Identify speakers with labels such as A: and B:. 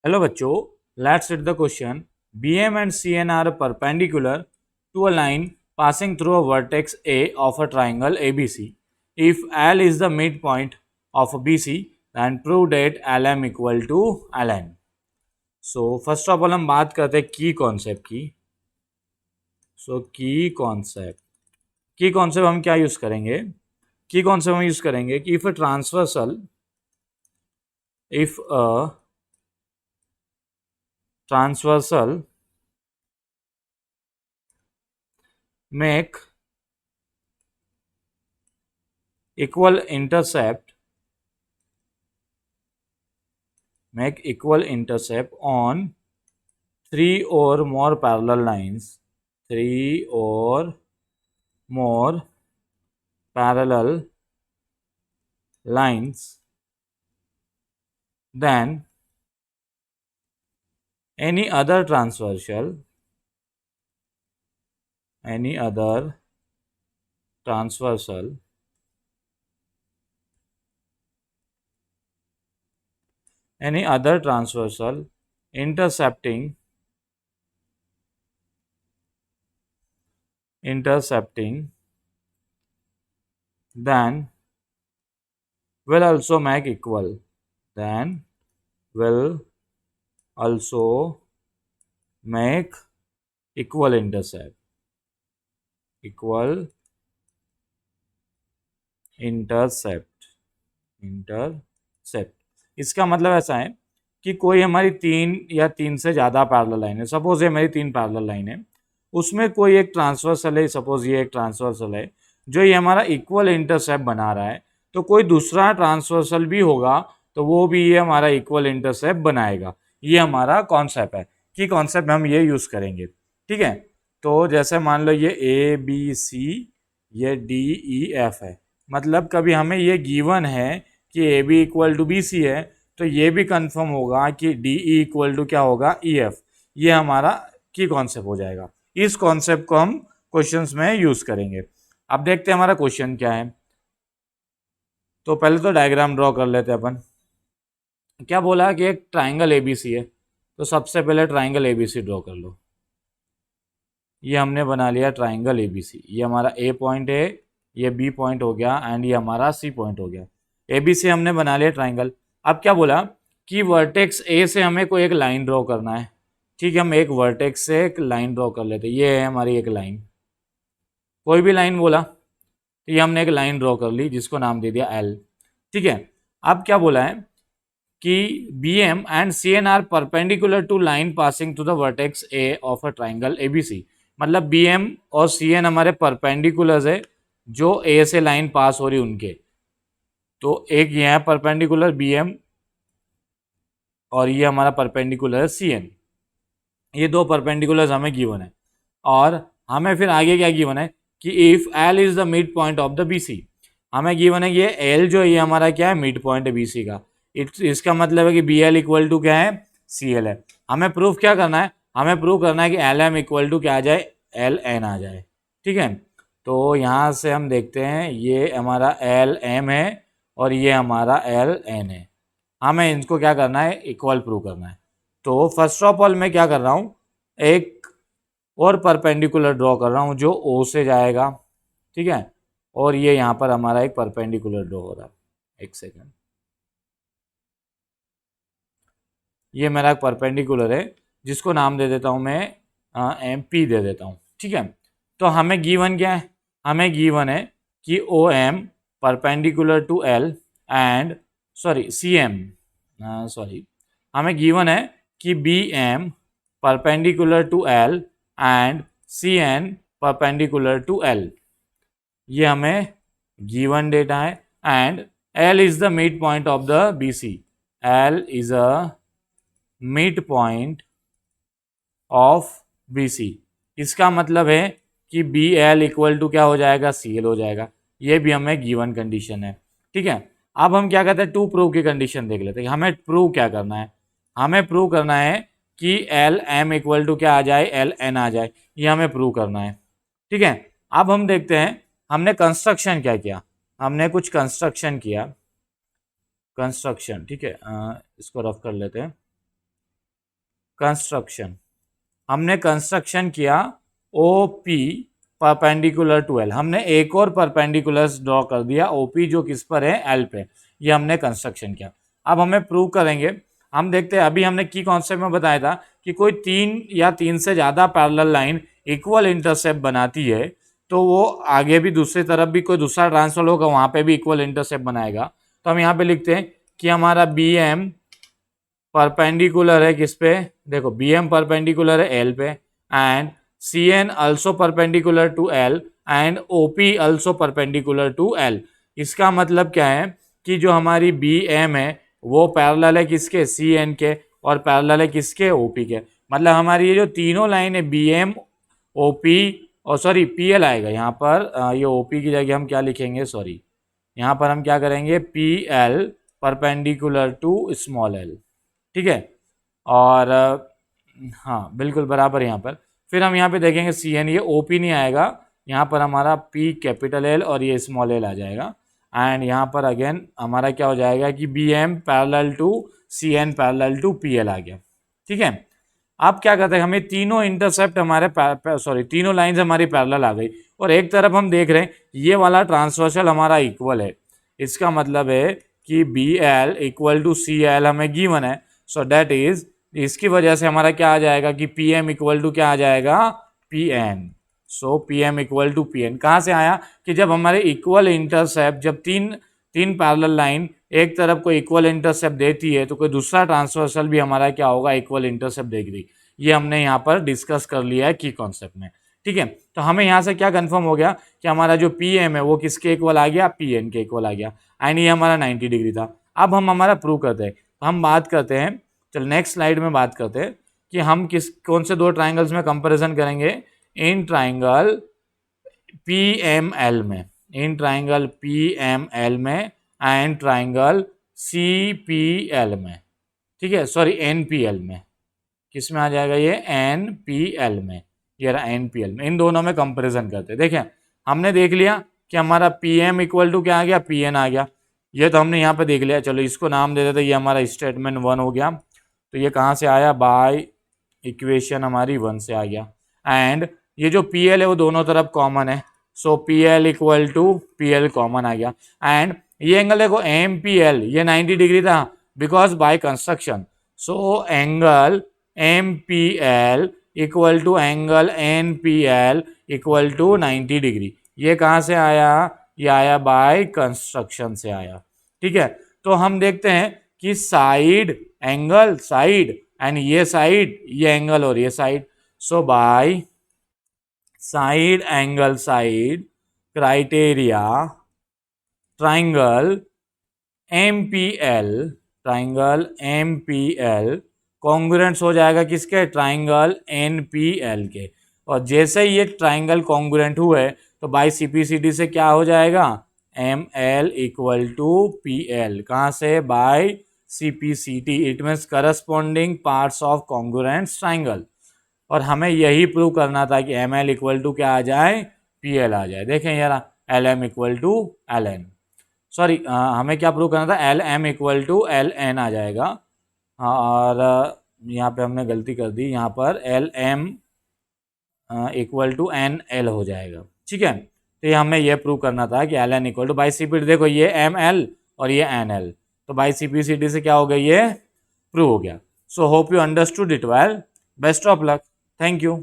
A: Hello बच्चों, let's read the question. BM and CN are perpendicular to a line passing through a vertex A of a triangle ABC. If L is the midpoint of BC, then prove that LM equal to LN. So first of all हम बात करते हैं की concept की. की concept हम क्या use करेंगे? की कॉन्सेप्ट हम यूज करेंगे कि if a transversal make equal intercept on three or more parallel lines, then any other transversal intercepting then will also make equal intercept. इसका मतलब ऐसा है कि कोई हमारी तीन या तीन से ज़्यादा पैरेलल लाइन है. सपोज ये मेरी तीन पैरेलल लाइन है, उसमें कोई एक ट्रांसवर्सल है. सपोज ये एक ट्रांसवर्सल है जो ये हमारा इक्वल इंटरसेप्ट बना रहा है, तो कोई दूसरा ट्रांसवर्सल भी होगा तो वो भी ये हमारा इक्वल इंटरसेप्ट बनाएगा. ये हमारा कॉन्सेप्ट है कि कॉन्सेप्ट में हम ये यूज़ करेंगे. ठीक है, तो जैसे मान लो ये ए बी सी, ये डी ई एफ है. मतलब कभी हमें ये गिवन है कि A B equal to B C है, तो ये भी कंफर्म होगा कि डी ई इक्वल टू क्या होगा, ई एफ. ये हमारा की कॉन्सेप्ट हो जाएगा. इस कॉन्सेप्ट को हम क्वेश्चंस में यूज करेंगे. अब देखते हैं हमारा क्वेश्चन क्या है. तो पहले तो डायग्राम ड्रॉ कर लेते हैं अपन. क्या बोला कि एक ट्राइंगल एबीसी है, तो सबसे पहले ट्राइंगल एबीसी ड्रॉ कर लो. ये हमने बना लिया ट्राइंगल एबीसी. ये हमारा ए पॉइंट है, ये बी पॉइंट हो गया एंड ये हमारा सी पॉइंट हो गया. एबीसी हमने बना लिया ट्राइंगल. अब क्या बोला कि वर्टेक्स ए से हमें कोई एक लाइन ड्रॉ करना है. ठीक है, हम एक वर्टेक्स से एक लाइन ड्रॉ कर लेते हैं. ये है हमारी एक लाइन, कोई भी लाइन बोला, तो ये हमने एक लाइन ड्रॉ कर ली जिसको नाम दे दिया एल. ठीक है, अब क्या बोला है कि B M and C N are perpendicular to line passing to the vertex A of a triangle ABC. मतलब बी एम और सी एन हमारे परपेंडिकुलर्स है, जो ए से लाइन पास हो रही उनके. तो एक ये है परपेंडिकुलर बी एम और ये हमारा परपेंडिकुलर है सी एन. ये दो परपेंडिकुलर्स हमें गिवन है. और हमें फिर आगे क्या गिवन है कि if L is the mid point of the BC. हमें गिवन है ये एल जो ये हमारा क्या है, मिड पॉइंट है बीसी का. इसका मतलब है कि बी एल इक्वल टू क्या है, सी एल है. हमें प्रूफ क्या करना है, हमें प्रूफ करना है कि एल एम इक्वल टू क्या आ जाए, एल एन आ जाए. ठीक है, तो यहाँ से हम देखते हैं ये हमारा एल एम है और ये हमारा एल एन है. हमें इनको क्या करना है, इक्वल प्रूव करना है. तो फर्स्ट ऑफ ऑल मैं क्या कर रहा हूँ, एक और परपेंडिकुलर ड्रॉ कर रहा हूँ जो ओ से जाएगा. ठीक है, और ये यहाँ पर हमारा एक परपेंडिकुलर ड्रॉ हो रहा है. एक सेकेंड, ये मेरा एक परपेंडिकुलर है जिसको नाम दे देता हूँ मैं एम पी दे देता हूँ. ठीक है, तो हमें गिवन क्या है, हमें गिवन है कि O M perpendicular to L and C M हमें गिवन है कि B M perpendicular to L and C N perpendicular to L. ये हमें गिवन डेटा है. And L is the mid point of the B C. L is a mid point of B C. इसका मतलब है कि B L equal to क्या हो जाएगा, सी एल हो जाएगा. ये भी हमें गिवन कंडीशन है. ठीक है, अब हम क्या कहते हैं, टू प्रूव की कंडीशन देख लेते हैं. हमें प्रूव क्या करना है, हमें प्रूव करना है कि एल एम इक्वल टू क्या आ जाए, एल एन आ जाए. ये हमें प्रूव करना है. ठीक है, अब हम देखते हैं हमने कंस्ट्रक्शन क्या किया. हमने कुछ कंस्ट्रक्शन किया. कंस्ट्रक्शन, ठीक है, इसको रफ कर लेते हैं. कंस्ट्रक्शन, हमने कंस्ट्रक्शन किया OP परपेंडिकुलर टू L, हमने एक और परपेंडिकुलर ड्रॉ कर दिया OP जो किस पर है, L पे, ये हमने कंस्ट्रक्शन किया। अब हमें प्रूव करेंगे, हम देखते हैं, अभी हमने की कॉन्सेप्ट में बताया था कि कोई 3 या 3 से ज़्यादा पैरेलल लाइन इक्वल इंटरसेप्ट बनाती है तो वो आगे भी दूसरी तरफ भी कोई दूसरा ट्रांसफर होगा, वहाँ पे भी इक्वल इंटरसेप्ट बनाएगा। तो हम यहाँ पे लिखते हैं कि हमारा BM परपेंडिकुलर है किस पे, देखो BM परपेंडिकुलर है L पे, and CN also perpendicular to L and OP also perpendicular to L। इसका मतलब क्या है कि जो हमारी BM है वो पैरेलल है किसके, CN के, और पैरेलल है किसके, OP के। मतलब हमारी ये जो तीनों लाइन है BM OP और सॉरी PL आएगा यहाँ पर, ये OP की जगह हम क्या लिखेंगे, सॉरी यहाँ पर हम क्या करेंगे, PL perpendicular to small l, ठीक है। और हाँ बिल्कुल बराबर यहाँ पर। फिर हम यहाँ पे देखेंगे CN, ये OP नहीं आएगा, यहाँ पर हमारा P कैपिटल L और ये स्मॉल l आ जाएगा। एंड यहाँ पर अगेन हमारा क्या हो जाएगा कि BM parallel to CN parallel to PL आ गया, ठीक है। अब क्या करते हैं, हमें तीनों इंटरसेप्ट हमारे सॉरी तीनों लाइंस हमारी पैरेलल आ गई, और एक तरफ हम देख रहे हैं ये वाला ट्रांसवर्सल हमारा इक्वल है। इसका मतलब है कि BL इक्वल टू CL हमें गिवन है, सो दैट इज, इसकी वजह से हमारा क्या आ जाएगा कि PM इक्वल टू क्या आ जाएगा, PN। So PM equal to PN कहाँ से आया कि जब हमारे इक्वल इंटरसेप्ट, जब तीन पैरेलल लाइन एक तरफ को इक्वल इंटरसेप्ट देती है तो कोई दूसरा ट्रांसवर्सल भी हमारा क्या होगा, इक्वल इंटरसेप्ट देगी। ये हमने यहाँ पर डिस्कस कर लिया है की कॉन्सेप्ट में, ठीक है। तो हमें यहाँ से क्या कंफर्म हो गया कि हमारा जो PM है वो किसके इक्वल आ गया, PN के इक्वल आ गया, एंड ये हमारा 90 डिग्री था। अब हम हमारा प्रूव करते हैं, हम बात करते हैं, चल नेक्स्ट स्लाइड में बात करते हैं कि हम कौन से दो ट्राइंगल्स में कंपैरिजन करेंगे, इन ट्राइंगल PML में, इन ट्राइंगल PML में एंड ट्राइंगल CPL में, ठीक है, सॉरी NPL में, किस में आ जाएगा ये, NPL में, ये रहा NPL में, इन दोनों में कंपैरिजन करते हैं। देखिए हमने देख लिया कि हमारा PM इक्वल टू क्या आ गया, PN आ गया, ये तो हमने यहाँ पे देख लिया। चलो इसको नाम दे देते, ये हमारा स्टेटमेंट 1 हो गया। तो ये कहाँ से आया, बाय इक्वेशन हमारी 1 से आ गया। एंड ये जो PL है वो दोनों तरफ कॉमन है, so PL equal to PL common आ गया। एंड ये एंगल देखो MPL, ये 90 डिग्री था because by construction, so angle MPL equal to angle NPL equal to 90 degree. ये कहाँ से आया, ये आया बाय कंस्ट्रक्शन से आया, ठीक है। तो हम देखते हैं कि साइड एंगल साइड एंड ये साइड, ये एंगल और ये side, so by side angle side criteria triangle MPL congruents हो जाएगा किसके, ट्राइंगल NPL के। और जैसे ही ये ट्राइंगल कॉन्ग्रुएंट हुए तो बाय CPCD से क्या हो जाएगा, ML इक्वल टू PL, कहाँ से, by CPCD, it means corresponding parts of congruent triangle. और हमें यही प्रूव करना था कि ML इक्वल टू क्या आ जाए, PL आ जाए। देखें यार, LM equal to LN, sorry हमें क्या प्रूव करना था, LM इक्वल टू LN आ जाएगा। हाँ, और यहाँ पे हमने गलती कर दी, यहाँ पर LM इक्वल टू NL हो जाएगा, ठीक है। तो ये हमें ये प्रूव करना था कि LN equal to, by CPD देखो ये ML और ये NL, तो बाई CPCD से क्या हो गया, ये प्रूव हो गया। So hope you understood it well, best of luck, thank you.